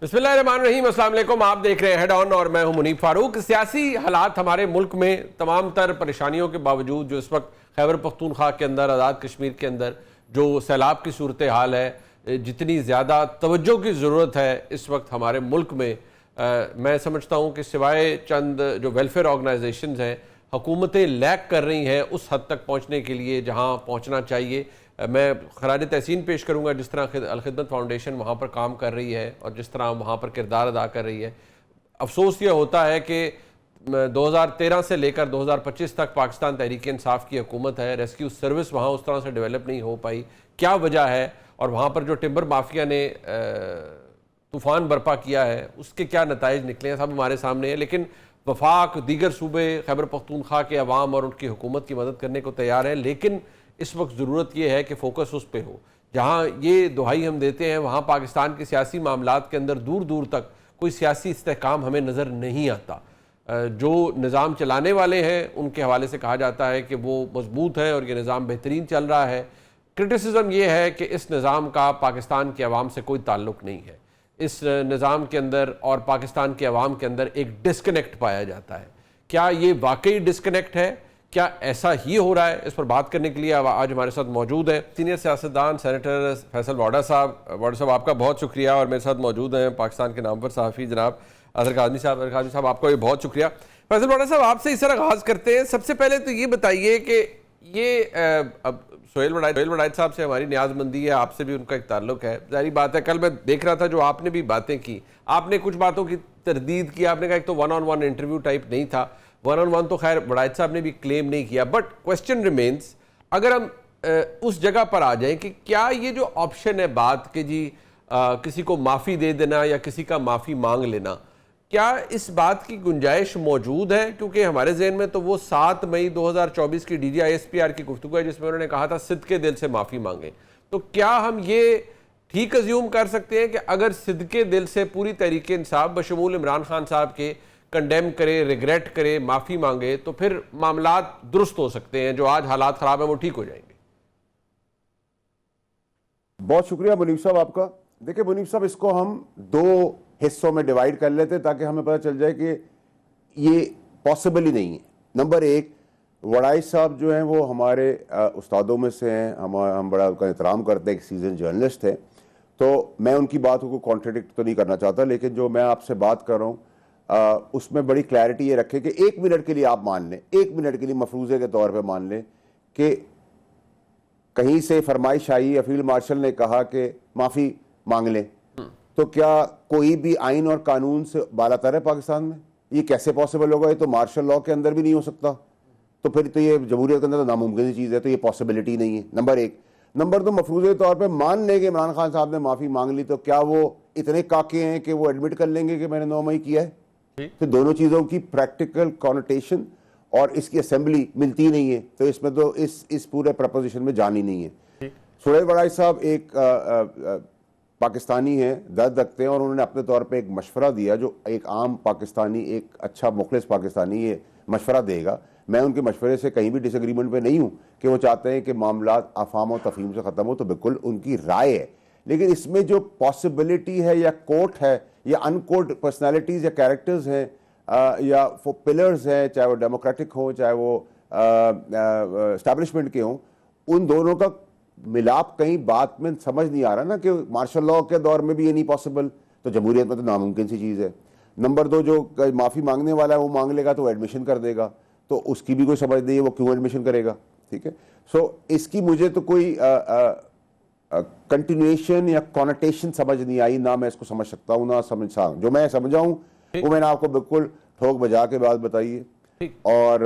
بسم اللہ الرحمن الرحیم، السلام علیکم۔ آپ دیکھ رہے ہیں ہیڈ آن اور میں ہوں منیب فاروق۔ سیاسی حالات ہمارے ملک میں تمام تر پریشانیوں کے باوجود جو اس وقت خیبر پختونخوا کے اندر، آزاد کشمیر کے اندر جو سیلاب کی صورتحال ہے، جتنی زیادہ توجہ کی ضرورت ہے اس وقت ہمارے ملک میں، میں سمجھتا ہوں کہ سوائے چند جو ویلفیئر آرگنائزیشنز ہیں، حکومتیں لیک کر رہی ہیں اس حد تک پہنچنے کے لیے جہاں پہنچنا چاہیے۔ میں خراج تحسین پیش کروں گا جس طرح الخدمت فاؤنڈیشن وہاں پر کام کر رہی ہے اور جس طرح وہاں پر کردار ادا کر رہی ہے۔ افسوس یہ ہوتا ہے کہ 2013 سے لے کر 2025 تک پاکستان تحریک انصاف کی حکومت ہے، ریسکیو سروس وہاں اس طرح سے ڈیولپ نہیں ہو پائی۔ کیا وجہ ہے؟ اور وہاں پر جو ٹمبر مافیا نے طوفان برپا کیا ہے اس کے کیا نتائج نکلے ہیں، سب ہمارے سامنے ہیں۔ لیکن وفاق دیگر صوبے خیبر پختونخوا کے عوام اور ان کی حکومت کی مدد کرنے کو تیار ہیں، لیکن اس وقت ضرورت یہ ہے کہ فوکس اس پہ ہو۔ جہاں یہ دہائی ہم دیتے ہیں وہاں پاکستان کے سیاسی معاملات کے اندر دور دور تک کوئی سیاسی استحکام ہمیں نظر نہیں آتا۔ جو نظام چلانے والے ہیں ان کے حوالے سے کہا جاتا ہے کہ وہ مضبوط ہے اور یہ نظام بہترین چل رہا ہے۔ کرٹیسزم یہ ہے کہ اس نظام کا پاکستان کے عوام سے کوئی تعلق نہیں ہے۔ اس نظام کے اندر اور پاکستان کے عوام کے اندر ایک ڈسکنیکٹ پایا جاتا ہے۔ کیا یہ واقعی ڈسکنیکٹ ہے؟ کیا ایسا ہی ہو رہا ہے؟ اس پر بات کرنے کے لیے آج ہمارے ساتھ موجود ہیں سینئر سیاستدان سینیٹر فیصل واڈا صاحب۔ واڈا صاحب آپ کا بہت شکریہ، اور میرے ساتھ موجود ہیں پاکستان کے نامور صحافی جناب اظہر کاظمی صاحب۔ اظہر کاظمی صاحب آپ کا بھی بہت شکریہ۔ فیصل واڈا صاحب آپ سے اس طرح آغاز کرتے ہیں، سب سے پہلے تو یہ بتائیے کہ یہ اب سہیل وڑائچ صاحب سے ہماری نیاز مندی ہے، آپ سے بھی ان کا ایک تعلق ہے، ظاہری بات ہے۔ کل میں دیکھ رہا تھا جو آپ نے بھی باتیں کی، آپ نے کچھ باتوں کی تردید کی، آپ نے کہا ایک تو one on one interview type نہیں تھا، ون آن ون تو خیر وڑائچ صاحب نے بھی کلیم نہیں کیا، بٹ کوسچن ریمینز، اگر ہم اس جگہ پر آ جائیں کہ کیا یہ جو آپشن ہے بات کہ جی کسی کو معافی دے دینا یا کسی کا معافی مانگ لینا، کیا اس بات کی گنجائش موجود ہے؟ کیونکہ ہمارے ذہن میں تو وہ 7 مئی 2024 کی DGI-SPR کی گفتگو ہے جس میں انہوں نے کہا تھا صدقے دل سے معافی مانگیں۔ تو کیا ہم یہ ٹھیک ازیوم کر سکتے ہیں کہ اگر صدقے دل سے پوری تحریک انصاف بشمول عمران خان صاحب کے کنڈیم کرے، ریگریٹ کرے، معافی مانگے تو پھر معاملات درست ہو سکتے ہیں، جو آج حالات خراب ہیں وہ ٹھیک ہو جائیں گے؟ بہت شکریہ منیب صاحب آپ کا۔ دیکھیں منیب صاحب، اس کو ہم 2 حصوں میں ڈیوائیڈ کر لیتے تاکہ ہمیں پتہ چل جائے کہ یہ پاسبل ہی نہیں ہے۔ نمبر 1، وڑائچ صاحب جو ہیں وہ ہمارے استادوں میں سے ہیں، ہم بڑا ان کا احترام کرتے ہیں، ایک سیزن جرنلسٹ ہیں، تو میں ان کی باتوں کو کانٹریڈکٹ تو نہیں کرنا چاہتا، لیکن جو میں آپ سے بات کر رہا ہوں اس میں بڑی کلیئرٹی یہ رکھے کہ 1 منٹ کے لیے آپ مان لیں، 1 منٹ کے لیے مفروضے کے طور پہ مان لیں کہ کہیں سے فرمائش آئی یا فیلڈ مارشل نے کہا کہ معافی مانگ لیں، تو کیا کوئی بھی آئین اور قانون سے بالاتر ہے پاکستان میں؟ یہ کیسے پاسبل ہوگا؟ یہ تو مارشل لاء کے اندر بھی نہیں ہو سکتا، تو پھر تو یہ جمہوریت کے اندر تو ناممکن چیز ہے، تو یہ پاسبلٹی نہیں ہے۔ نمبر 1۔ نمبر 2، مفروضے کے طور پہ مان لیں کہ عمران خان صاحب نے معافی مانگ لی، تو کیا وہ اتنے کاکے ہیں کہ وہ ایڈمٹ کر لیں گے کہ میں نے 9 مئی کیا ہے؟ تو دونوں چیزوں کی پریکٹیکل کانوٹیشن اور اس کی اسمبلی ملتی نہیں ہے، تو اس میں تو اس پورے پرپوزیشن میں جان ہی نہیں ہے۔ سہیل وڑائچ صاحب ایک پاکستانی ہیں، درد رکھتے ہیں، اور انہوں نے اپنے طور پہ ایک مشورہ دیا جو ایک عام پاکستانی، ایک اچھا مخلص پاکستانی یہ مشورہ دے گا۔ میں ان کے مشورے سے کہیں بھی ڈس ایگریمنٹ پہ نہیں ہوں کہ وہ چاہتے ہیں کہ معاملات افہام و تفہیم سے ختم ہو، تو بالکل ان کی رائے ہے، لیکن اس میں جو پاسبلٹی ہے یا کوٹ ہے یا ان کوٹ پرسنالٹیز یا کیریکٹرز ہیں یا پلرز ہیں، چاہے وہ ڈیموکریٹک ہوں چاہے وہ اسٹیبلشمنٹ کے ہوں، ان دونوں کا ملاپ کہیں بات میں سمجھ نہیں آ رہا نا، کہ مارشل لاء کے دور میں بھی یہ نہیں پاسبل، تو جمہوریت میں تو ناممکن سی چیز ہے۔ نمبر 2، جو معافی مانگنے والا ہے وہ مانگ لے گا تو وہ ایڈمیشن کر دے گا، تو اس کی بھی کوئی سمجھ نہیں ہے وہ کیوں ایڈمیشن کرے گا، ٹھیک ہے۔ سو اس کی مجھے تو کوئی کنٹینیویشن یا کونوٹیشن سمجھ نہیں آئی، نہ میں اس کو سمجھ سکتا ہوں نہ سمجھ سکتا ہوں۔ جو میں سمجھا ہوں وہ میں نے آپ کو بالکل ٹھوک بجا کے بات بتائی ہے۔ اور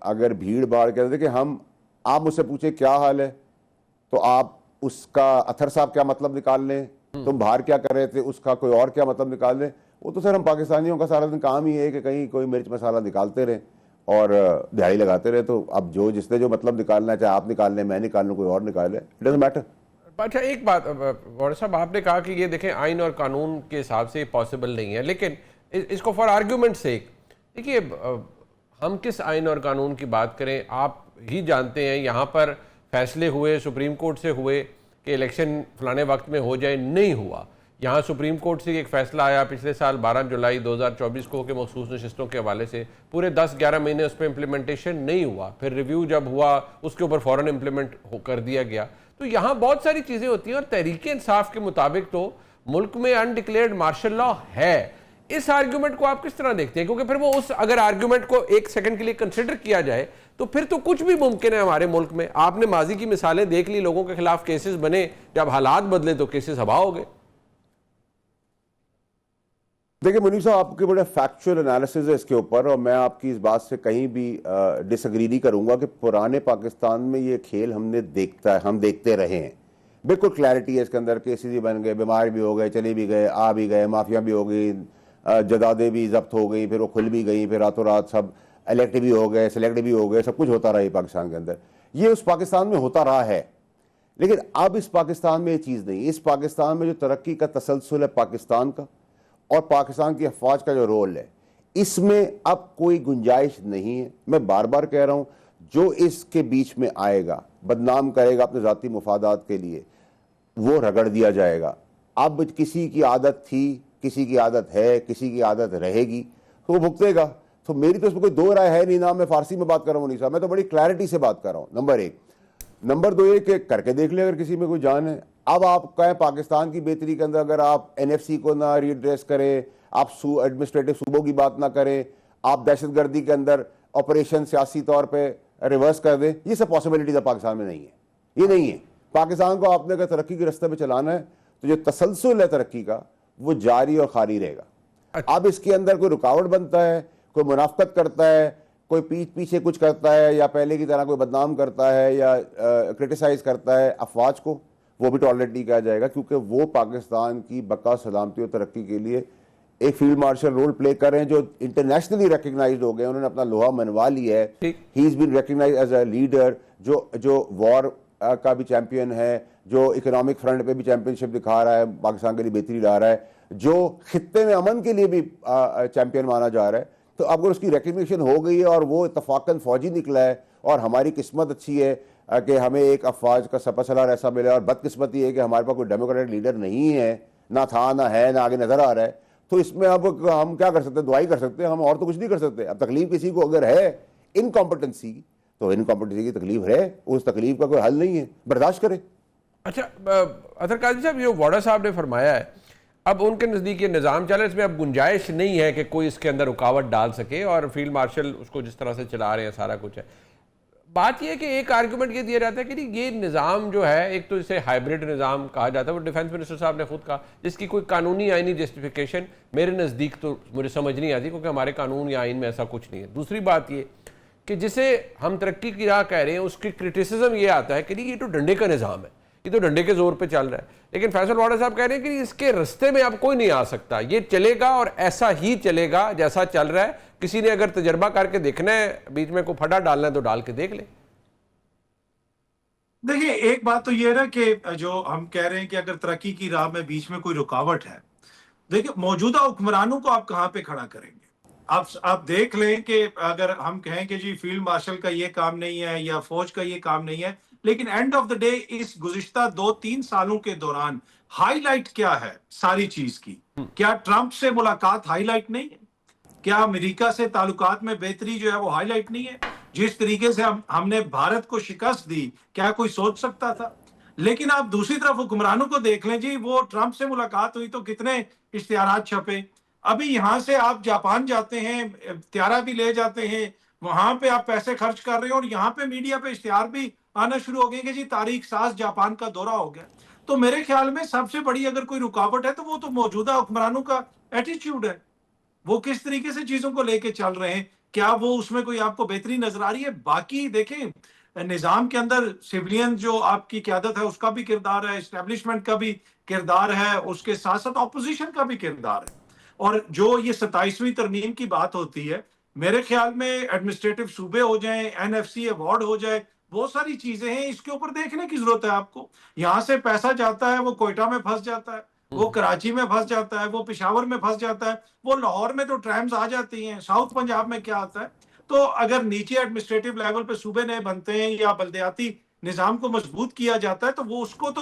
اگر بھیڑ بھاڑ کہتے کہ آپ مجھ سے پوچھیں کیا حال ہے تو آپ اس کا اطہر صاحب کیا مطلب نکال لیں، تم باہر کیا کر رہے تھے اس کا کوئی اور کیا مطلب نکال لیں، وہ تو سر ہم پاکستانیوں کا سارا دن کام ہی ہے کہ کہیں کوئی مرچ مسالہ نکالتے رہیں اور دہائی لگاتے رہے، تو اب جس نے جو مطلب نکالنا ہے، چاہے آپ نکال لیں، میں نکال لوں، کوئی اور نکال لیں، اٹ ڈزنٹ میٹر۔ اچھا ایک بات واڈا صاحب، آپ نے کہا کہ یہ دیکھیں آئین اور قانون کے حساب سے پاسبل نہیں ہے، لیکن اس کو فار آرگیومنٹ سیک دیکھیے ہم کس آئین اور قانون کی بات کریں، آپ ہی جانتے ہیں یہاں پر فیصلے ہوئے سپریم کورٹ سے ہوئے کہ الیکشن فلانے وقت میں ہو جائے، نہیں ہوا۔ یہاں سپریم کورٹ سے ایک فیصلہ آیا پچھلے سال 12 جولائی 2024 کو کہ مخصوص نشستوں کے حوالے سے پورے 10-11 مہینے اس پہ امپلیمنٹیشن نہیں ہوا، پھر ریویو جب ہوا اس کے اوپر فوراً امپلیمنٹ کر دیا گیا. تو یہاں بہت ساری چیزیں ہوتی ہیں، اور تحریک انصاف کے مطابق تو ملک میں انڈکلیئرڈ مارشل لا ہے. اس آرگیومنٹ کو آپ کس طرح دیکھتے ہیں؟ کیونکہ پھر وہ اگر آرگیومنٹ کو ایک سیکنڈ کے لیے کنسیڈر کیا جائے تو پھر تو کچھ بھی ممکن ہے ہمارے ملک میں. آپ نے ماضی کی مثالیں دیکھ لی، لوگوں کے خلاف کیسز بنے، جب حالات بدلے تو کیسز ہوا ہو گئے. دیکھیں منیب صاحب، آپ کے بڑے فیکچوئل انالیسز ہے اس کے اوپر، اور میں آپ کی اس بات سے کہیں بھی ڈس ایگری نہیں کروں گا کہ پرانے پاکستان میں یہ کھیل ہم دیکھتے رہے ہیں. بالکل کلیئرٹی ہے اس کے اندر، کیسز بھی بن گئے، بیمار بھی ہو گئے، چلے بھی گئے، آ بھی گئے، مافیا بھی ہو گئی، جدادیں بھی ضبط ہو گئی، پھر وہ کھل بھی گئی، پھر راتوں رات سب الیکٹ بھی ہو گئے، سلیکٹ بھی ہو گئے، سب کچھ ہوتا رہا ہے پاکستان کے اندر. یہ اس پاکستان میں ہوتا رہا ہے. لیکن اب اس پاکستان میں یہ چیز نہیں. اس پاکستان میں جو ترقی کا تسلسل ہے پاکستان کا، اور پاکستان کی افواج کا جو رول ہے، اس میں اب کوئی گنجائش نہیں ہے. میں بار بار کہہ رہا ہوں، جو اس کے بیچ میں آئے گا، بدنام کرے گا اپنے ذاتی مفادات کے لیے، وہ رگڑ دیا جائے گا. اب کسی کی عادت تھی، کسی کی عادت ہے، کسی کی عادت رہے گی تو وہ بھگتے گا. تو میری تو اس میں کوئی دو رائے ہے نہیں. نہ میں فارسی میں بات کر رہا ہوں نہیں صاحب، میں تو بڑی کلیئرٹی سے بات کر رہا ہوں. نمبر ایک. نمبر دو یہ کہ کر کے دیکھ لیں اگر کسی میں کوئی جان ہے. اب آپ کہیں پاکستان کی بہتری کے اندر اگر آپ این ایف سی کو نہ ری ایڈریس کریں، آپ ایڈمنسٹریٹو صوبوں کی بات نہ کریں، آپ دہشت گردی کے اندر آپریشن سیاسی طور پہ ریورس کر دیں، یہ سب پاسبلٹیز پاکستان میں نہیں ہے. یہ نہیں ہے. پاکستان کو آپ نے اگر ترقی کے راستے پہ چلانا ہے تو جو تسلسل ہے ترقی کا وہ جاری اور خاری رہے گا. اب اس کے اندر کوئی رکاوٹ بنتا ہے، کوئی منافقت کرتا ہے، کوئی پیچھے کچھ کرتا ہے، یا پہلے کی طرح کوئی بدنام کرتا ہے یا کرٹیسائز کرتا ہے افواج کو، وہ بھی ٹالریٹ نہیں کیا جائے گا. کیونکہ وہ پاکستان کی بقا، سلامتی اور ترقی کے لیے ایک فیلڈ مارشل رول پلے کر رہے ہیں، جو انٹرنیشنلی ریکگنائزڈ ہو گئے. انہوں نے اپنا لوہا منوا لیا ہے. ہی از بین ریکگنائزڈ ایز اے لیڈر، جو وار کا بھی چیمپئن ہے، جو اکنامک فرنٹ پہ بھی چیمپئن شپ دکھا رہا ہے، پاکستان کے لیے بہتری لا رہا ہے، جو خطے میں امن کے لیے بھی چیمپئن مانا جا رہا ہے. تو اب اگر اس کی ریکگنیشن ہو گئی ہے اور وہ اتفاقاً فوجی نکلا ہے، اور ہماری قسمت اچھی ہے کہ ہمیں ایک افواج کا سپہ سالار ایسا ملا، اور بدقسمتی ہے کہ ہمارے پاس کوئی ڈیموکریٹک لیڈر نہیں ہے، نہ تھا، نہ ہے، نہ آگے نظر آ رہا ہے. تو اس میں اب ہم کیا کر سکتے ہیں؟ دعائی کر سکتے ہیں ہم، اور تو کچھ نہیں کر سکتے. اب تکلیف کسی کو اگر ہے انکمپٹنسی کی، تو انکمپٹنسی کی تکلیف ہے، اس تکلیف کا کوئی حل نہیں ہے، برداشت کرے. اچھا اطہر قادری صاحب، یہ واڈا صاحب نے فرمایا ہے، اب ان کے نزدیک یہ نظام چل رہا ہے، اس میں اب گنجائش نہیں ہے کہ کوئی اس کے اندر رکاوٹ ڈال سکے، اور فیلڈ مارشل اس کو جس طرح سے چلا رہے ہیں سارا کچھ ہے. بات یہ ہے کہ ایک آرگومنٹ یہ دیا جاتا ہے کہ یہ نظام جو ہے، ایک تو اسے ہائبرڈ نظام کہا جاتا ہے، وہ ڈیفنس منسٹر صاحب نے خود کہا، جس کی کوئی قانونی آئینی جسٹیفیکیشن میرے نزدیک تو مجھے سمجھ نہیں آتی، کیونکہ ہمارے قانون یا آئین میں ایسا کچھ نہیں ہے. دوسری بات یہ کہ جسے ہم ترقی کی راہ کہہ رہے ہیں، اس کی کرٹیسزم یہ آتا ہے کہ یہ تو ڈنڈے کا نظام ہے، یہ تو ڈنڈے کے زور پہ چل رہا ہے. لیکن فیصل واڈا صاحب کہہ رہے ہیں کہ اس کے رستے میں اب کوئی نہیں آ سکتا، یہ چلے گا اور ایسا ہی چلے گا جیسا چل رہا ہے. کسی نے اگر تجربہ کر کے دیکھنا ہے، بیچ میں کوئی پھٹا ڈالنا ہے تو ڈال کے دیکھ لیں. دیکھیں، ایک بات تو یہ ہے نا کہ جو ہم کہہ رہے ہیں کہ اگر ترقی کی راہ میں بیچ میں کوئی رکاوٹ ہے، دیکھیں موجودہ حکمرانوں کو آپ کہاں پہ کھڑا کریں گے؟ آپ دیکھ لیں کہ اگر ہم کہیں کہ جی فیلڈ مارشل کا یہ کام نہیں ہے یا فوج کا یہ کام نہیں ہے، لیکن اینڈ آف دا ڈے اس گزشتہ 2-3 سالوں کے دوران ہائی لائٹ کیا ہے ساری چیز کی؟ کیا ٹرمپ سے ملاقات ہائی لائٹ نہیں ہے؟ کیا امریکہ سے تعلقات میں بہتری جو ہے وہ ہائی لائٹ نہیں ہے؟ جس طریقے سے ہم نے بھارت کو شکست دی، کیا کوئی سوچ سکتا تھا؟ لیکن آپ دوسری طرف حکمرانوں کو دیکھ لیں جی، وہ ٹرمپ سے ملاقات ہوئی تو کتنے اشتہارات چھپے. ابھی یہاں سے آپ جاپان جاتے ہیں، طیارہ بھی لے جاتے ہیں، وہاں پہ آپ پیسے خرچ کر رہے ہیں، اور یہاں پہ میڈیا پہ اشتہار بھی آنا شروع ہو گئے کہ جی تاریخ ساز جاپان کا دورہ ہو گیا. تو میرے خیال میں سب سے بڑی اگر کوئی رکاوٹ ہے تو وہ تو موجودہ حکمرانوں کا ایٹیٹیوڈ ہے. وہ کس طریقے سے چیزوں کو لے کے چل رہے ہیں، کیا وہ اس میں کوئی آپ کو بہتری نظر آ رہی ہے؟ باقی دیکھیں، نظام کے اندر سیولین جو آپ کی قیادت ہے اس کا بھی کردار ہے، اسٹیبلشمنٹ کا بھی کردار ہے، اس کے ساتھ ساتھ اپوزیشن کا بھی کردار ہے. اور جو یہ 27ویں ترمیم کی بات ہوتی ہے، میرے خیال میں ایڈمنسٹریٹو صوبے ہو جائیں، این ایف سی ایوارڈ ہو جائے، بہت ساری چیزیں ہیں، اس کے اوپر دیکھنے کی ضرورت ہے آپ کو. یہاں سے پیسہ جاتا ہے، وہ کوئٹہ میں پھنس جاتا ہے، وہ کراچی میں پھنس جاتا ہے، وہ پشاور میں پھنس جاتا ہے، وہ لاہور میں تو ٹرامز آ جاتی ہیں، ساؤتھ پنجاب میں کیا آتا ہے. تو اگر نیچے ایڈمنسٹریٹو لیول پہ صوبے نئے بنتے ہیں یا بلدیاتی نظام کو مضبوط کیا جاتا ہے تو وہ اس کو تو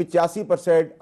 85%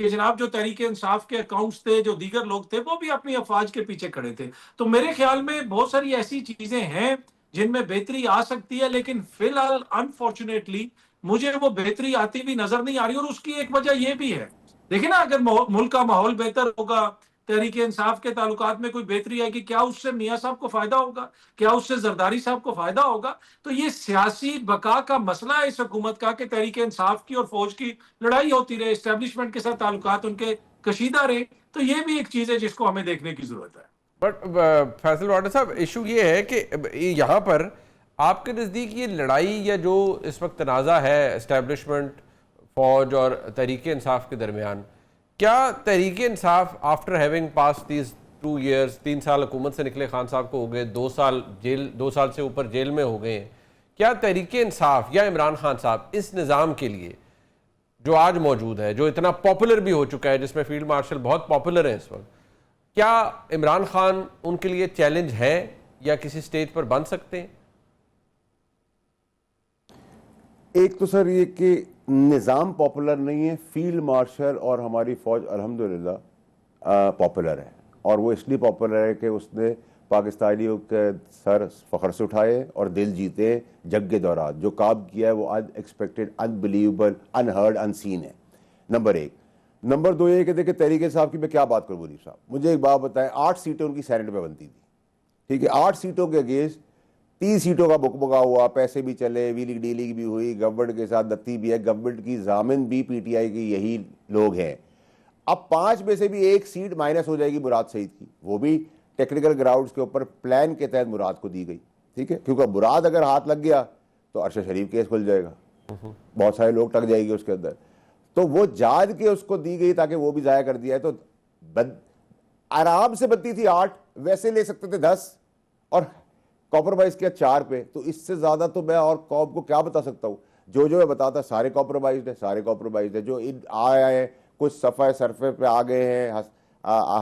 کہ جناب جو تحریک انصاف کے اکاؤنٹس تھے, جو دیگر لوگ تھے, وہ بھی اپنی افواج کے پیچھے کھڑے تھے. تو میرے خیال میں بہت ساری ایسی چیزیں ہیں جن میں بہتری آ سکتی ہے, لیکن فی الحال انفارچونیٹلی مجھے وہ بہتری آتی بھی نظر نہیں آ رہی. اور اس کی ایک وجہ یہ بھی ہے, دیکھیں نا, اگر ملک کا ماحول بہتر ہوگا, تحریک انصاف کے تعلقات میں کوئی بہتری آئے گی, کیا اس سے میاں صاحب کو فائدہ ہوگا, کیا اس سے زرداری صاحب کو فائدہ ہوگا؟ تو یہ سیاسی بقا کا مسئلہ ہے اس حکومت کا کہ تحریک انصاف کی اور فوج کی لڑائی ہوتی رہے, اسٹیبلشمنٹ کے ساتھ تعلقات ان کے کشیدہ رہے. تو یہ بھی ایک چیز ہے جس کو ہمیں دیکھنے کی ضرورت ہے. بٹ فیصل واڈر صاحب, ایشو یہ ہے کہ یہاں پر آپ کے نزدیک یہ لڑائی یا جو اس وقت تنازع ہے اسٹیبلشمنٹ, فوج اور تحریک انصاف کے درمیان, کیا Tehreek Insaf after having pass these 2 years, 3 سال حکومت سے نکلے خان صاحب کو ہو گئے, 2 سال جیل, 2 سال سے اوپر جیل میں ہو گئے ہیں, کیا تحریک انصاف یا عمران خان صاحب اس نظام کے لیے جو آج موجود ہے, جو اتنا پاپولر بھی ہو چکا ہے, جس میں فیلڈ مارشل بہت پاپولر ہیں اس وقت, کیا عمران خان ان کے لیے چیلنج ہے یا کسی سٹیج پر بن سکتے ہیں؟ ایک تو سر یہ کہ نظام پاپولر نہیں ہے, فیلڈ مارشل اور ہماری فوج الحمدللہ پاپولر ہے, اور وہ اس لیے پاپولر ہے کہ اس نے پاکستانیوں کے سر فخر سے اٹھائے اور دل جیتے جنگ کے دوران. جو کام کیا ہے وہ ان ایکسپیکٹڈ, انبلیویبل, انہرڈ, انسین ہے. نمبر 1. نمبر 2 یہ کہ دیکھیں تحریک انصاف کی میں کیا بات کروں منیف صاحب, مجھے ایک بات بتائیں, 8 سیٹیں ان کی سینٹ میں بنتی تھی, ٹھیک ہے, 8 سیٹوں کے اگینسٹ 3 سیٹوں کا بکبکا ہوا, پیسے بھی چلے, ویلنگ ڈیلنگ بھی ہوئی, گورنمنٹ کے ساتھ نتی بھی ہے, گورنمنٹ کی ضامن بھی پی ٹی آئی کی یہی لوگ ہیں. اب 5 میں سے بھی 1 سیٹ مائنس ہو جائے گی مراد سعید کی, وہ بھی ٹیکنیکل گراؤنڈز کے اوپر پلان کے تحت مراد کو دی گئی, ٹھیک ہے, کیونکہ مراد اگر ہاتھ لگ گیا تو ارشد شریف کیس کھل جائے گا, بہت سارے لوگ ٹک جائے گی اس کے اندر, تو وہ جان کے اس کو دی گئی تاکہ وہ بھی ضائع کر دیا ہے. تو آرام سے بنتی تھی 8, ویسے لے سکتے تھے 10 اور کمپرومائز کیا 4 پہ. تو اس سے زیادہ تو میں اور قوم کو کیا بتا سکتا ہوں, جو میں بتاتا سارے کمپرومائزڈ ہیں, سارے کمپرومائزڈ ہیں. جو آئے ہیں کچھ صفحہ صرفے پہ آ گئے ہیں,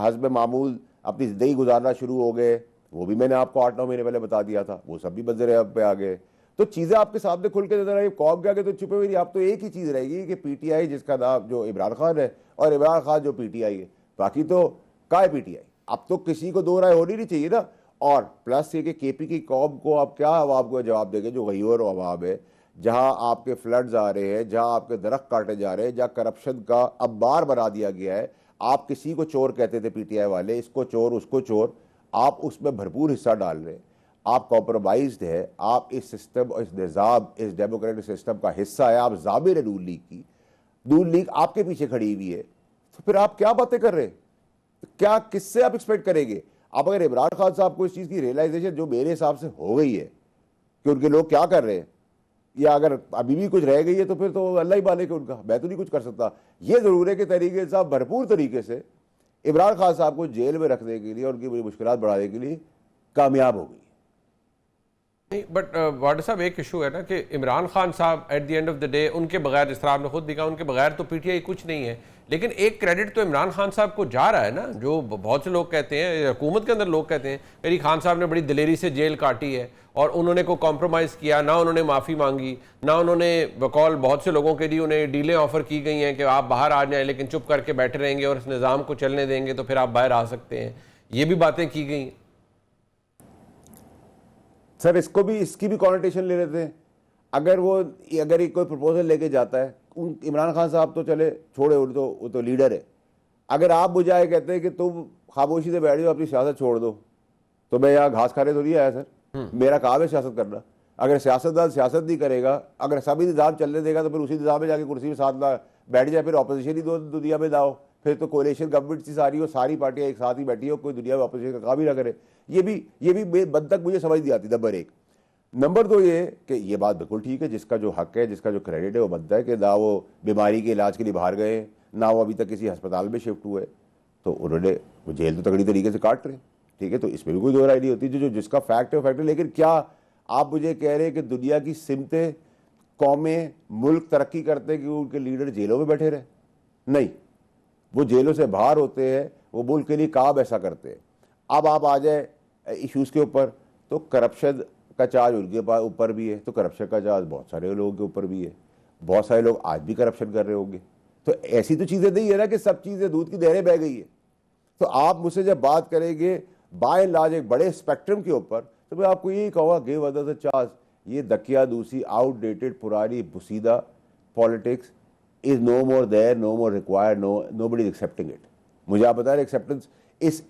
حسب معمول اپنی زندگی گزارنا شروع ہو گئے, وہ بھی میں نے آپ کو 8-9 مہینے پہلے بتا دیا تھا, وہ سب بھی منظر عام پہ آ گئے. تو چیزیں آپ کے سامنے کھل کے نظر آئی, قوم کے آگے تو چھپے ہوئے نہیں. آپ تو ایک ہی چیز رہے گی کہ پی ٹی آئی جس کا نام جو عمران خان ہے, اور عمران خان جو پی ٹی آئی ہے, باقی تو کا ہے پی ٹی آئی. اب تو کسی کو 2 رائے ہونی نہیں چاہیے نا. اور پلس یہ کہ کے پی کی قوم کو آپ کیا عوام کو جواب دیں گے, جو غیور عوام ہے, جہاں آپ کے فلڈز آ رہے ہیں, جہاں آپ کے درخت کاٹے جا رہے ہیں, جہاں کرپشن کا انبار بنا دیا گیا ہے. آپ کسی کو چور کہتے تھے پی ٹی آئی والے, اس کو چور, اس کو چور, آپ اس میں بھرپور حصہ ڈال رہے ہیں. آپ کمپرومائزڈ ہے, آپ اس سسٹم, اس نظام, اس ڈیموکریٹک سسٹم کا حصہ ہے, آپ ضامن ہے نون لیگ کی, نون لیگ آپ کے پیچھے کھڑی ہوئی ہے. تو پھر آپ کیا باتیں کر رہے ہیں, کیا کس سے آپ ایکسپیکٹ کریں گے؟ اب اگر عمران خان صاحب کو اس چیز کی ریئلائزیشن جو میرے حساب سے ہو گئی ہے کہ ان کے لوگ کیا کر رہے ہیں, یا اگر ابھی بھی کچھ رہ گئی ہے, تو پھر تو اللہ ہی مالک ہے ان کا, میں تو نہیں کچھ کر سکتا. یہ ضرور ہے کہ تحریک انصاف بھرپور طریقے سے عمران خان صاحب کو جیل میں رکھنے کے لیے اور ان کی مشکلات بڑھانے کے لیے کامیاب ہو گئی. نہیں, بٹ واڈر صاحب ایک ایشو ہے نا کہ عمران خان صاحب at the end of the day, ان کے بغیر, جس طرح آپ نے خود بھی کہا, ان کے بغیر تو پی ٹی آئی کچھ نہیں ہے. لیکن ایک کریڈٹ تو عمران خان صاحب کو جا رہا ہے نا, جو بہت سے لوگ کہتے ہیں, حکومت کے اندر لوگ کہتے ہیں میری خان صاحب نے بڑی دلیری سے جیل کاٹی ہے, اور انہوں نے کوئی کمپرومائز کیا نہ, انہوں نے معافی مانگی نہ, انہوں نے بقول بہت سے لوگوں کے لیے انہیں ڈیلیں آفر کی گئی ہیں کہ آپ باہر آ جائیں, لیکن چپ کر کے بیٹھے رہیں گے اور اس نظام کو چلنے دیں گے تو پھر آپ باہر آ سکتے ہیں. یہ بھی باتیں کی گئی. سر اس کی بھی کانوٹیشن لے لیتے ہیں. اگر کوئی پروپوزل لے کے جاتا ہے, عمران خان صاحب تو چلے چھوڑے, وہ تو لیڈر ہے. اگر آپ مجھے آئے کہتے ہیں کہ تم خاموشی سے بیٹھ جاؤ, اپنی سیاست چھوڑ دو, تو میں یہاں گھاس کھانے تو نہیں آیا سر, میرا کام ہے سیاست کرنا. اگر سیاستدان سیاست نہیں کرے گا, اگر سبھی نظام چلنے دے گا, تو پھر اسی نظام میں جا کے کرسی میں ساتھ بیٹھ جائے, پھر اپوزیشن ہی دنیا میں لاؤ, پھر تو کولیشن گورنمنٹ سی ساری ہو, ساری پارٹیاں ایک ساتھ ہی بیٹھی ہو, کوئی دنیا میں اپوزیشن کا کام ہی نہ کرے. یہ بھی بد تک مجھے سمجھ نہیں آتی. نمبر 1. نمبر 2 یہ کہ یہ بات بالکل ٹھیک ہے, جس کا جو حق ہے, جس کا جو کریڈٹ ہے, وہ بنتا ہے کہ نہ وہ بیماری کے علاج کے لیے باہر گئے, نہ وہ ابھی تک کسی ہسپتال میں شفٹ ہوئے, تو انہوں نے وہ جیل تو تگڑی طریقے سے کاٹ رہے ہیں, ٹھیک ہے. تو اس میں بھی کوئی دو رائے نہیں ہوتی, جو جس کا فیکٹ ہے وہ فیکٹ ہے. لیکن کیا آپ مجھے کہہ رہے ہیں کہ دنیا کی سمتیں, قومیں, ملک ترقی کرتے ہیں کہ ان کے لیڈر جیلوں میں بیٹھے رہے؟ نہیں, وہ جیلوں سے باہر ہوتے ہیں, وہ ملک کے لیے کام ایسا کرتے ہیں. اب آپ آ جائیں ایشوز کے اوپر, تو کرپشن کا چارج ان کے اوپر بھی ہے, تو کرپشن کا چارج بہت سارے لوگوں کے اوپر بھی ہے. بہت سارے لوگ آج بھی کرپشن کر رہے ہوں گے. تو ایسی تو چیزیں نہیں ہے نا کہ سب چیزیں دودھ کی نہریں بہہ گئی ہے. تو آپ مجھ سے جب بات کریں گے بائی اینڈ لارج ایک بڑے اسپیکٹرم کے اوپر, تو میں آپ کو یہی کہوں گا گیو ادرز اے چانس. یہ دکیا دوسی آؤٹ ڈیٹڈ پرانی بسیدہ politics is no more there, no more required, nobody is accepting it. مجھے آپ بتا رہے ایکسیپٹنس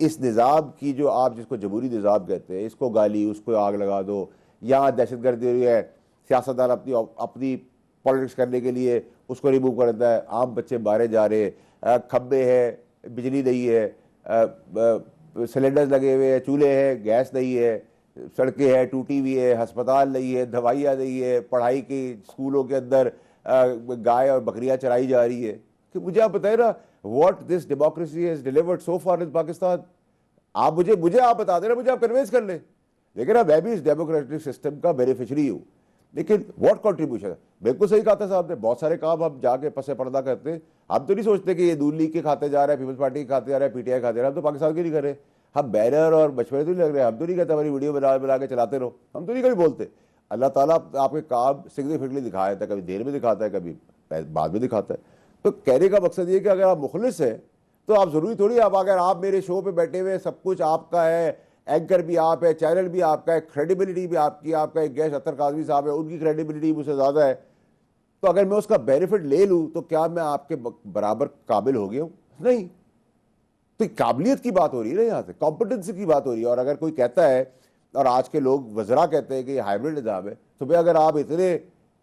اس نظام کی جو آپ جس کو جمہوری نظام کہتے ہیں, اس کو گالی, اس کو آگ لگا دو, یہاں دہشت گردی ہو رہی ہے, سیاستدان اپنی پالیٹکس کرنے کے لیے اس کو ریموو کر دیتا ہے, عام بچے مارے جا رہے, کھمبے ہیں, بجلی نہیں ہے, سلنڈرز لگے ہوئے ہیں, چولہے ہیں, گیس نہیں ہے, سڑکیں ہیں ٹوٹی ہوئی ہے, ہسپتال نہیں ہے, دوائیاں نہیں ہے, پڑھائی کی اسکولوں کے اندر گائے اور بکریاں چرائی جا رہی ہے. کہ مجھے آپ بتائیں نا what this democracy has delivered so far in Pakistan. آپ مجھے آپ بتا دیں نا, مجھے آپ کنوینس کر لیں. لیکن نا میں بھی اس ڈیموکریٹک سسٹم کا بینیفیشری ہوں, لیکن واٹ کنٹریبیوشن ہے. بالکل صحیح کہا تھا صاحب نے, بہت سارے کام ہم جا کے پس پردہ کرتے ہیں. ہم تو نہیں سوچتے کہ یہ نون لیگ کے کھاتے جا رہا ہے, پیپلز پارٹی کے کھاتے جا رہا ہے, پی ٹی آئی کھاتے جا رہا ہے. ہم تو پاکستان کے نہیں کر رہے, ہم بینر اور مشورے تو نہیں لگ رہے. ہم تو نہیں کہتے ہماری ویڈیو بنا کے چلاتے رہو, ہم تو نہیں کبھی بولتے. اللہ تعالیٰ آپ کے کام سگنیفیکنٹلی دکھایا تھا, کبھی دیر میں دکھاتا ہے, کبھی بعد میں دکھاتا ہے. تو کہنے کا مقصد یہ کہ اگر آپ مخلص ہیں تو آپ ضروری تھوڑی, اگر آپ میرے شو پہ بیٹھے ہوئے سب کچھ آپ کا ہے, اینکر بھی آپ ہے, چینل بھی آپ کا ہے, کریڈیبلٹی بھی آپ کی, آپ کا ایک گیسٹ اطہر قاضمی صاحب ہے, ان کی کریڈیبلٹی مجھ سے زیادہ ہے, تو اگر میں اس کا بینیفٹ لے لوں تو کیا میں آپ کے برابر قابل ہو گیا ہوں؟ نہیں. تو قابلیت کی بات ہو رہی ہے نا, یہاں سے کمپٹنسی کی بات ہو رہی ہے. اور اگر کوئی کہتا ہے, اور آج کے لوگ وزراء کہتے ہیں کہ یہ ہائبرڈ نظام ہے, تو بھائی اگر آپ اتنے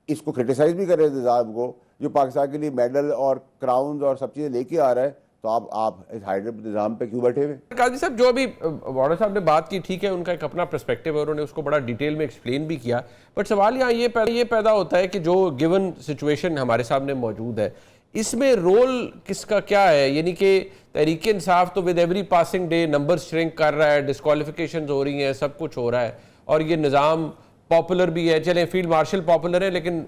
اس کو کرٹیسائز بھی کر رہے ہیں نظام کو جو پاکستان کے لیے میڈل اور کراؤنز اور سب چیزیں لے کے آ رہا ہے, تو آپ اس ہائبرڈ نظام پہ کیوں بیٹھے ہوئے؟ قاضی صاحب جو ابھی واڈر صاحب نے بات کی, ٹھیک ہے, ان کا ایک اپنا پرسپیکٹیو ہے, انہوں نے اس کو بڑا ڈیٹیل میں ایکسپلین بھی کیا. بٹ سوال یہاں یہ پیدا ہوتا ہے کہ جو گیون سچویشن ہمارے سامنے موجود ہے, اس میں رول کس کا کیا ہے؟ یعنی کہ تحریک انصاف تو with every passing day number shrink کر رہا ہے, ڈسکوالیفیکیشنز ہو رہی ہیں, سب کچھ ہو رہا ہے, اور یہ نظام پاپولر بھی ہے. چلیں فیلڈ مارشل پاپولر ہے, لیکن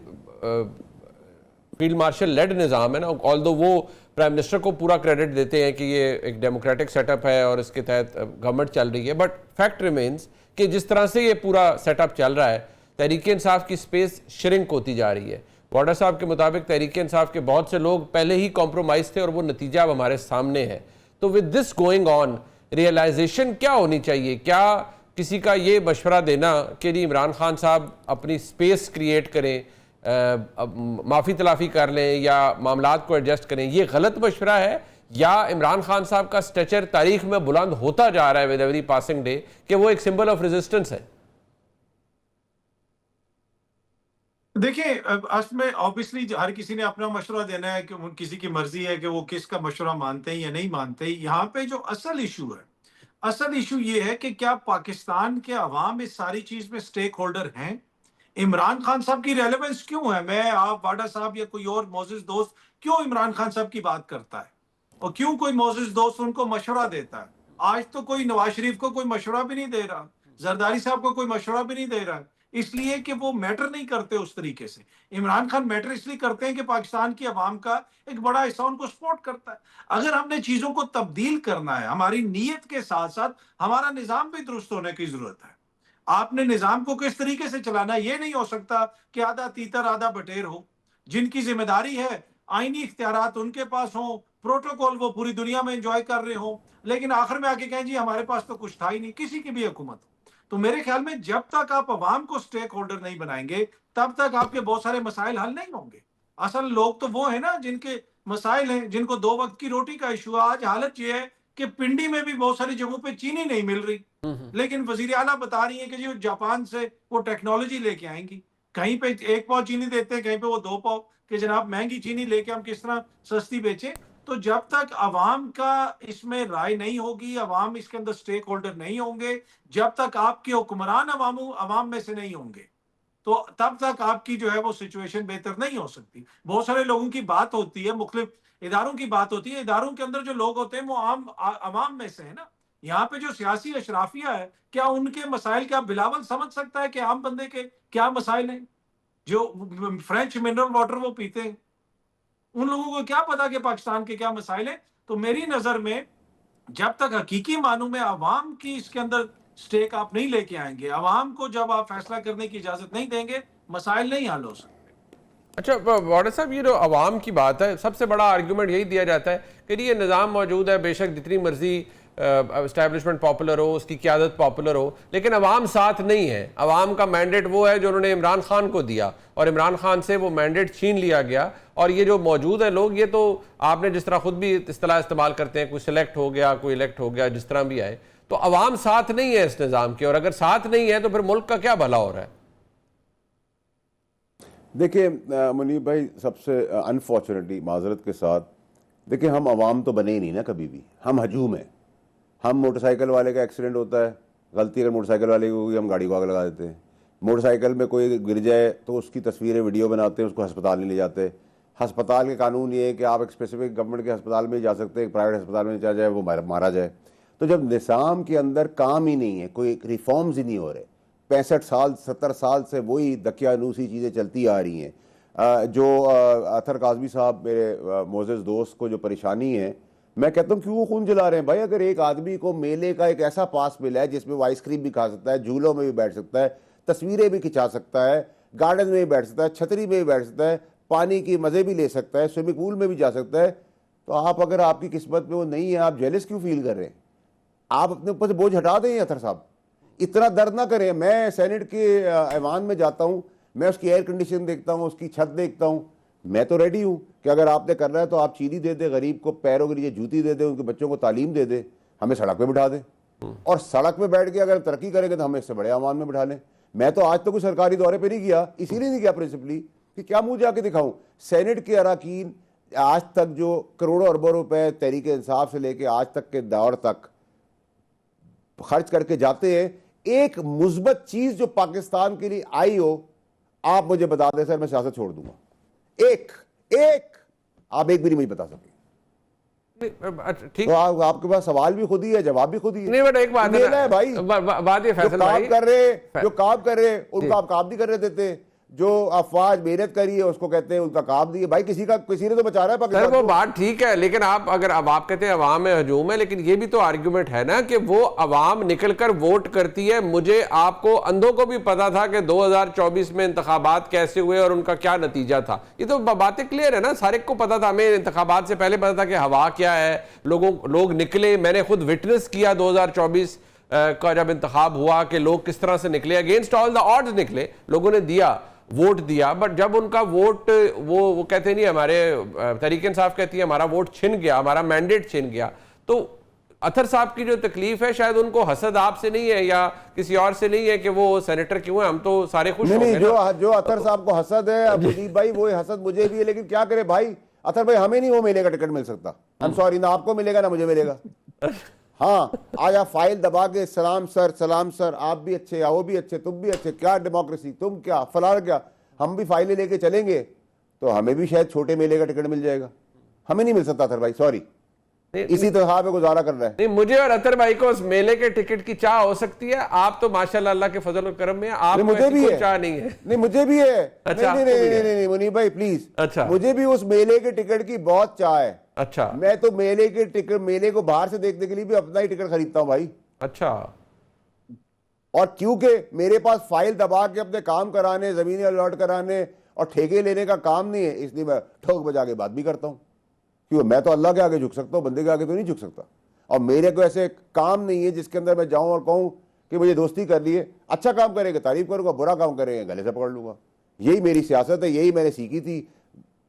فیلڈ مارشل لیڈ نظام ہے نا, آلدو وہ پرائم منسٹر کو پورا کریڈٹ دیتے ہیں کہ یہ ایک ڈیموکریٹک سیٹ اپ ہے اور اس کے تحت گورنمنٹ چل رہی ہے. بٹ فیکٹ ریمینز کہ جس طرح سے یہ پورا سیٹ اپ چل رہا ہے, تحریک انصاف کی سپیس شرنک ہوتی جا رہی ہے. واڈر صاحب کے مطابق تحریک انصاف کے بہت سے لوگ پہلے ہی کمپرومائز تھے اور وہ نتیجہ اب ہمارے سامنے ہے. تو with this going on realization کیا ہونی چاہیے؟ کیا کسی کا یہ مشورہ دینا کہ جی عمران خان صاحب اپنی سپیس کریٹ کریں, معافی تلافی کر لیں یا معاملات کو ایڈجسٹ کریں, یہ غلط مشورہ ہے؟ یا عمران خان صاحب کا سٹیچر تاریخ میں بلند ہوتا جا رہا ہے ود ایوری پاسنگ ڈے کہ وہ ایک سمبل آف ریزسٹنس ہے؟ دیکھیں اصل میں آبویسلی ہر کسی نے اپنا مشورہ دینا ہے, کہ کسی کی مرضی ہے کہ وہ کس کا مشورہ مانتے ہیں یا نہیں مانتے. یہاں پہ جو اصل ایشو یہ ہے کہ کیا پاکستان کے عوام اس ساری چیز میں سٹیک ہولڈر ہیں؟ عمران خان صاحب کی ریلیونس کیوں ہے؟ میں, آپ, واڈا صاحب یا کوئی اور معزز دوست کیوں عمران خان صاحب کی بات کرتا ہے, اور کیوں کوئی معزز دوست ان کو مشورہ دیتا ہے؟ آج تو کوئی نواز شریف کو کوئی مشورہ بھی نہیں دے رہا, زرداری صاحب کو کوئی مشورہ بھی نہیں دے رہا, اس لیے کہ وہ میٹر نہیں کرتے اس طریقے سے. عمران خان میٹر اس لیے کرتے ہیں کہ پاکستان کی عوام کا ایک بڑا حصہ ان کو سپورٹ کرتا ہے. اگر ہم نے چیزوں کو تبدیل کرنا ہے, ہماری نیت کے ساتھ ساتھ ہمارا نظام بھی درست ہونے کی ضرورت ہے. آپ نے نظام کو کس طریقے سے چلانا, یہ نہیں ہو سکتا کہ آدھا تیتر آدھا بٹیر ہو. جن کی ذمہ داری ہے آئینی اختیارات ان کے پاس ہوں, پروٹوکول وہ پوری دنیا میں انجوائے کر رہے ہوں, لیکن آخر میں آ کے کہیں جی ہمارے پاس تو کچھ تھا ہی نہیں, کسی کی بھی حکومت. تو میرے خیال میں جب تک آپ عوام کو سٹیک ہولڈر نہیں بنائیں گے, تب تک آپ کے بہت سارے مسائل حل نہیں ہوں گے. اصل لوگ تو وہ ہیں نا جن کے مسائل ہیں, جن کو 2 وقت کی روٹی کا ایشو ہے. آج حالت یہ ہے کہ پنڈی میں بھی بہت ساری جگہوں پہ چینی نہیں مل رہی, لیکن وزیر اعلیٰ بتا رہی ہیں کہ جی جاپان سے وہ ٹیکنالوجی لے کے آئیں گی. کہیں پہ 1 پاؤ چینی دیتے ہیں, کہیں پہ وہ 2 پاؤ, کہ جناب مہنگی چینی لے کے ہم کس طرح سستی بیچیں. تو جب تک عوام کا اس میں رائے نہیں ہوگی, عوام اس کے اندر سٹیک ہولڈر نہیں ہوں گے, جب تک آپ کے حکمران عوام میں سے نہیں ہوں گے, تو تب تک آپ کی جو ہے وہ سچویشن بہتر نہیں ہو سکتی. بہت سارے لوگوں کی بات ہوتی ہے, مختلف اداروں کی بات ہوتی ہے, اداروں کے اندر جو لوگ ہوتے ہیں وہ عوام میں سے ہے نا. یہاں پہ جو سیاسی اشرافیہ ہے, کیا ان کے مسائل, کیا بلاول سمجھ سکتا ہے کہ عام بندے کے کیا مسائل ہیں؟ جو فرینچ منرل واٹر وہ پیتے ہیں, ان لوگوں کو کیا پتا کہ پاکستان کے کیا مسائل ہیں؟ تو میری نظر میں جب تک حقیقی معنوں میں عوام کی اس کے اندر سٹیک آپ نہیں لے کے آئیں گے, عوام کو جب آپ فیصلہ کرنے کی اجازت نہیں دیں گے, مسائل نہیں حل ہو سکتے. اچھا واڈر صاحب، یہ جو عوام کی بات ہے، سب سے بڑا آرگیومنٹ یہی دیا جاتا ہے کہ یہ نظام موجود ہے، بے شک جتنی مرضی اسٹیبلشمنٹ پاپولر ہو، اس کی قیادت پاپولر ہو، لیکن عوام ساتھ نہیں ہے. عوام کا مینڈیٹ وہ ہے جو انہوں نے عمران خان کو دیا، اور عمران خان سے وہ مینڈیٹ چھین لیا گیا. اور یہ جو موجود ہیں لوگ، یہ تو آپ نے جس طرح خود بھی اصطلاح استعمال کرتے ہیں، کوئی سلیکٹ ہو گیا، کوئی الیکٹ ہو گیا، جس طرح بھی آئے، تو عوام ساتھ نہیں ہے اس نظام کے. اور اگر ساتھ نہیں ہے تو پھر ملک کا کیا بھلا ہو رہا ہے؟ دیکھیں منیب بھائی، سب سے انفارچونیٹلی معذرت کے ساتھ، دیکھیں ہم عوام تو بنے ہی نہیں نا کبھی بھی، ہم ہجوم ہیں. ہم موٹر سائیکل والے کا ایکسیڈنٹ ہوتا ہے، غلطی اگر موٹر سائیکل والے کی ہوگی ہم گاڑی کو آگ لگا دیتے ہیں. موٹر سائیکل میں کوئی گر جائے تو اس کی تصویریں ویڈیو بناتے ہیں، اس کو ہسپتال نہیں لے جاتے. ہسپتال کے قانون یہ ہے کہ آپ ایک اسپیسیفک گورنمنٹ کے ہسپتال میں جا سکتے ہیں، ایک پرائیویٹ ہسپتال میں چلا جائے وہ مارا جائے. تو جب نظام کے اندر کام ہی نہیں ہے، کوئی ریفارمز ہی نہیں ہو رہے، 65 سال 70 سال سے وہی دقیانوسی چیزیں چلتی آ رہی ہیں. جو اطہر کاظمی صاحب میرے معزز دوست کو جو پریشانی ہے، میں کہتا ہوں کیوں وہ خون جلا رہے ہیں بھائی؟ اگر ایک آدمی کو میلے کا ایک ایسا پاس ملا ہے جس میں وہ آئس کریم بھی کھا سکتا ہے، جھولوں میں بھی بیٹھ سکتا ہے، تصویریں بھی کھنچا سکتا ہے، گارڈن میں بھی بیٹھ سکتا ہے، چھتری میں بھی بیٹھ سکتا ہے، پانی کی مزے بھی لے سکتا ہے، سوئمنگ پول میں بھی جا سکتا ہے، تو آپ اگر آپ کی قسمت میں وہ نہیں ہے، آپ جیلس کیوں فیل کر رہے ہیں؟ آپ اپنے اوپر سے بوجھ ہٹا دیں اطہر صاحب، اتنا درد نہ کریں. میں سینٹ کے ایوان میں جاتا ہوں، میں اس کی ایئر کنڈیشن دیکھتا ہوں، اس کی چھت دیکھتا ہوں. میں تو ریڈی ہوں کہ اگر آپ نے کرنا ہے تو آپ چینی دے دیں، غریب کو پیروں کے لیے جوتی دے دیں، ان کے بچوں کو تعلیم دے دیں، ہمیں سڑک پہ بٹھا دیں. اور سڑک پہ بیٹھ کے اگر ترقی کریں گے تو ہمیں اس سے بڑے ایوان میں بٹھا لیں. میں تو آج تک کوئی سرکاری دورے پہ نہیں گیا، اسی لیے نہیں گیا پرنسپلی کہ کیا منہ جا کے دکھاؤں. سینٹ کے اراکین آج تک جو کروڑوں اربوں روپے تحریک انصاف سے لے کے آج تک کے دور تک خرچ کر کے جاتے ہیں، ایک مثبت چیز جو پاکستان کے لیے آئی ہو آپ مجھے بتا دیں سر، میں سیاست چھوڑ دوں گا. ایک آپ ایک بھی نہیں مجھے بتا سکتے. ٹھیک، تو آپ کے پاس سوال بھی خود ہی ہے، جواب بھی خود ہی ہے. نہیں بٹ ایک بات ہے بھائی، بات یہ فیصل بھائی، جو کام کر رہے ان کا آپ کام نہیں کرنے دیتے. جو افواج محنت کری ہے اس کو کہتے ہیں ان کا کام نہیں ہے. بھائی کسی نے تو بچا رہا ہے پاکستان سر، وہ کو. بات ٹھیک ہے، لیکن اب آپ کہتے ہیں عوام میں ہجوم ہے، لیکن یہ بھی تو آرگیومنٹ ہے نا کہ وہ عوام نکل کر ووٹ کرتی ہے. مجھے آپ کو اندھوں کو بھی پتا تھا کہ 2024 میں انتخابات کیسے ہوئے اور ان کا کیا نتیجہ تھا. یہ تو باتیں کلیئر ہے نا، سارے کو پتا تھا. ہمیں انتخابات سے پہلے پتا تھا کہ ہوا کیا ہے، لوگ نکلے. میں نے خود وٹنس کیا 2024 کا جب انتخاب ہوا کہ لوگ کس طرح سے نکلے، اگینسٹ آل دا آڈز نکلے، لوگوں نے ووٹ دیا. بٹ جب ان کا ووٹ وہ کہتے نہیں، ہمارے تحریک انصاف کہتی ہے ہمارا ووٹ چھن گیا، ہمارا مینڈیٹ چھن گیا. تو اطہر صاحب کی جو تکلیف ہے شاید ان کو حسد آپ سے نہیں ہے یا کسی اور سے نہیں ہے کہ وہ سینیٹر کیوں ہیں. ہم تو سارے خوش ہو گئے. جو اطہر صاحب کو حسد ہے مجیب بھائی، وہ حسد مجھے بھی ہے، لیکن کیا کرے بھائی اطہر بھائی، ہمیں نہیں وہ میلے کا ٹکٹ مل سکتا. I'm sorry، نہ آپ کو ملے گا نہ مجھے ملے گا. ہاں، آج آپ فائل دبا کے سلام سر، آپ بھی اچھے، وہ بھی اچھے، تم بھی اچھے، کیا ڈیموکریسی، تم کیا فلاں کیا. ہم بھی فائلیں لے کے چلیں گے تو ہمیں بھی شاید چھوٹے میلے کا ٹکٹ مل جائے گا. ہمیں نہیں مل سکتا اطہر بھائی، سوری. اسی طرح پہ گزارا کر رہا ہے. نہیں، مجھے اور اطہر بھائی کو اس میلے کے ٹکٹ کی چاہ ہو سکتی ہے. آپ تو ماشاءاللہ اللہ کے فضل و کرم میں آپ کو ایسی کوئی چاہ نہیں ہے. نہیں، مجھے بھی ہے. نہیں منیب بھائی پلیز، مجھے بھی اس میلے کے ٹکٹ کی بہت چاہ ہے. اچھا، میں تو میلے کو باہر سے دیکھنے کے لیے بھی اپنا ہی ٹکٹ خریدتا ہوں بھائی. اچھا. اور کیونکہ میرے پاس فائل دبا کے اپنے کام کرانے، زمینیں الاٹ کرانے اور ٹھیکے لینے کا کام نہیں ہے، اس لیے میں ٹھوک بجا کے بات بھی کرتا ہوں. کیوں؟ میں تو اللہ کے آگے جھک سکتا ہوں، بندے کے آگے تو نہیں جھک سکتا. اور میرے کو ایسے کام نہیں ہے جس کے اندر میں جاؤں اور کہوں کہ مجھے دوستی کر لیے. اچھا کام کریں گے تعریف کروں گا، برا کام کریں گے گلے سے پکڑ لوں گا. یہی میری سیاست ہے، یہی میں نے سیکھی تھی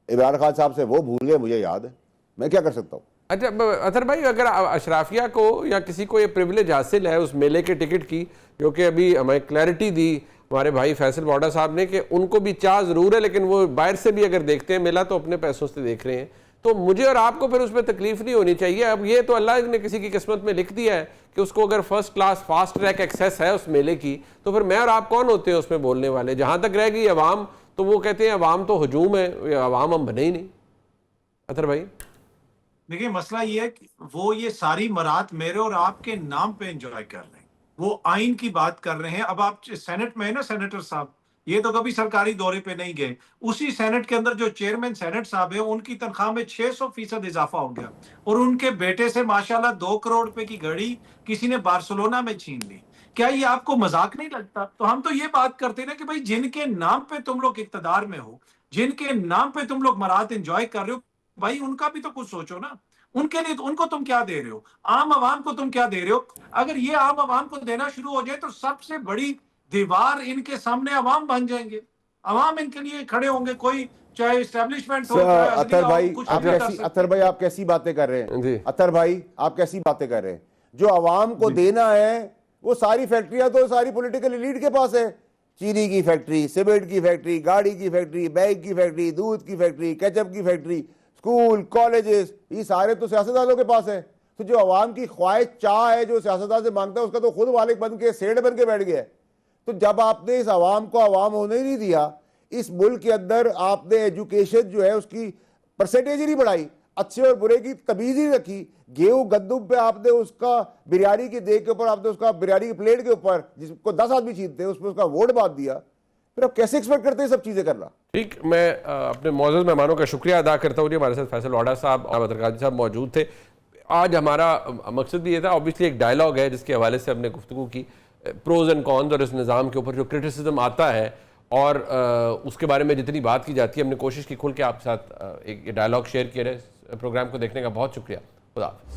عمران خان صاحب سے، وہ بھول گئے، مجھے یاد ہے. میں کیا کر سکتا ہوں؟ اچھا اطہر بھائی، اگر اشرافیہ کو یا کسی کو یہ پریویلیج حاصل ہے اس میلے کے ٹکٹ کی، جو کہ ابھی ہمیں کلیئرٹی دی ہمارے بھائی فیصل واڈا صاحب نے کہ ان کو بھی چاہ ضرور ہے، لیکن وہ باہر سے بھی اگر دیکھتے ہیں میلہ تو اپنے پیسوں سے دیکھ رہے ہیں، تو مجھے اور آپ کو پھر اس میں تکلیف نہیں ہونی چاہیے. اب یہ تو اللہ نے کسی کی قسمت میں لکھ دیا ہے کہ اس کو اگر first class fast track access ہے اس میلے کی، تو پھر میں اور آپ کون ہوتے ہیں اس میں بولنے والے؟ جہاں تک رہ گئی عوام، تو وہ کہتے ہیں عوام تو ہجوم ہے، عوام ہم بنے ہی نہیں. اطہر بھائی دیکھیں، مسئلہ یہ ہے کہ وہ یہ ساری مراد میرے اور آپ کے نام پہ انجوائے کر رہے ہیں، وہ آئین کی بات کر رہے ہیں. اب آپ سینٹ میں ہیں نا سینیٹر صاحب، یہ تو کبھی سرکاری دورے پہ نہیں گئے. اسی سینٹ کے اندر جو چیئرمین سینٹ صاحب ہیں، ان کی تنخواہ میں 600% اضافہ ہو گیا، اور ان کے بیٹے سے ماشاءاللہ 2 کروڑ روپے کی گھڑی کسی نے بارسلونا میں چھین لی. کیا یہ آپ کو مذاق نہیں لگتا؟ تو ہم تو یہ بات کرتے ہیں نا کہ بھائی جن کے نام پہ تم لوگ اقتدار میں ہو، جن کے نام پہ تم لوگ مراد انجوائے کر رہے ہو، بھائی ان کا بھی تو کچھ سوچو نا. ان کے لیے ان کو تم کیا دے رہے ہو؟ عام عوام کو تم کیا دے رہے ہو؟ اگر یہ عام عوام کو دینا شروع ہو جائے تو سب سے بڑی دیوار ان کے سامنے عوام بن جائیں گے. عوام ان کے لیے کھڑے ہوں گے، کوئی چاہے اسٹیبلشمنٹ ہو، چاہے اطہر عدلیہ بھائی ہو، کچھ آپ نہیں کر کیسی سکتے. اطہر بھائی آپ کیسی باتیں کر رہے ہیں؟ جی اطہر بھائی آپ کیسی باتیں کر رہے ہیں؟ جو عوام کو دینا ہے وہ ساری فیکٹریاں تو ساری پولیٹیکل ایلیٹ کے پاس ہے. چینی کی فیکٹری، سیمنٹ کی فیکٹری، گاڑی کی فیکٹری، بیگ کی فیکٹری، دودھ کی فیکٹری، کیچپ کی فیکٹری، اسکول، کالجز، یہ سارے تو سیاستدانوں کے پاس ہے. تو جو عوام کی خواہش چاہ ہے جو سیاستدان سے مانگتا ہے اس کا تو خود مالک بن کے سیڑ بن کے بیٹھ گیا ہے. تو جب آپ نے اس عوام کو عوام ہونے ہی نہیں دیا، اس ملک کے اندر آپ نے ایجوکیشن جو ہے اس کی پرسنٹیج ہی نہیں بڑھائی، اچھے اور برے کی تمیز ہی رکھی، گیہوں گندم پہ آپ نے اس کا بریانی کی دیگ کے اوپر آپ نے اس کا بریانی کی پلیٹ کے اوپر جس کو 10 آدمی چھینتے ہیں اس پہ اس کا ووٹ باندھ دیا، پھر آپ کیسے ایکسپیکٹ کرتے ہیں سب چیزیں کرنا؟ ٹھیک، میں اپنے معزز مہمانوں کا شکریہ ادا کرتا ہوں. ہمارے ساتھ فیصل واڈا صاحب اور بدرقادری صاحب موجود تھے. آج ہمارا مقصد بھی یہ تھا، اوبیسلی ایک ڈائلاگ ہے جس کے حوالے سے ہم نے گفتگو کی، پروز اینڈ کونز اور اس نظام کے اوپر جو کرٹیسزم آتا ہے اور اس کے بارے میں جتنی بات کی جاتی ہے، ہم نے کوشش کی کھل کے آپ کے ساتھ ایک ڈائلاگ شیئر کیا ہے. پروگرام کو دیکھنے کا بہت شکریہ. خدا حافظ.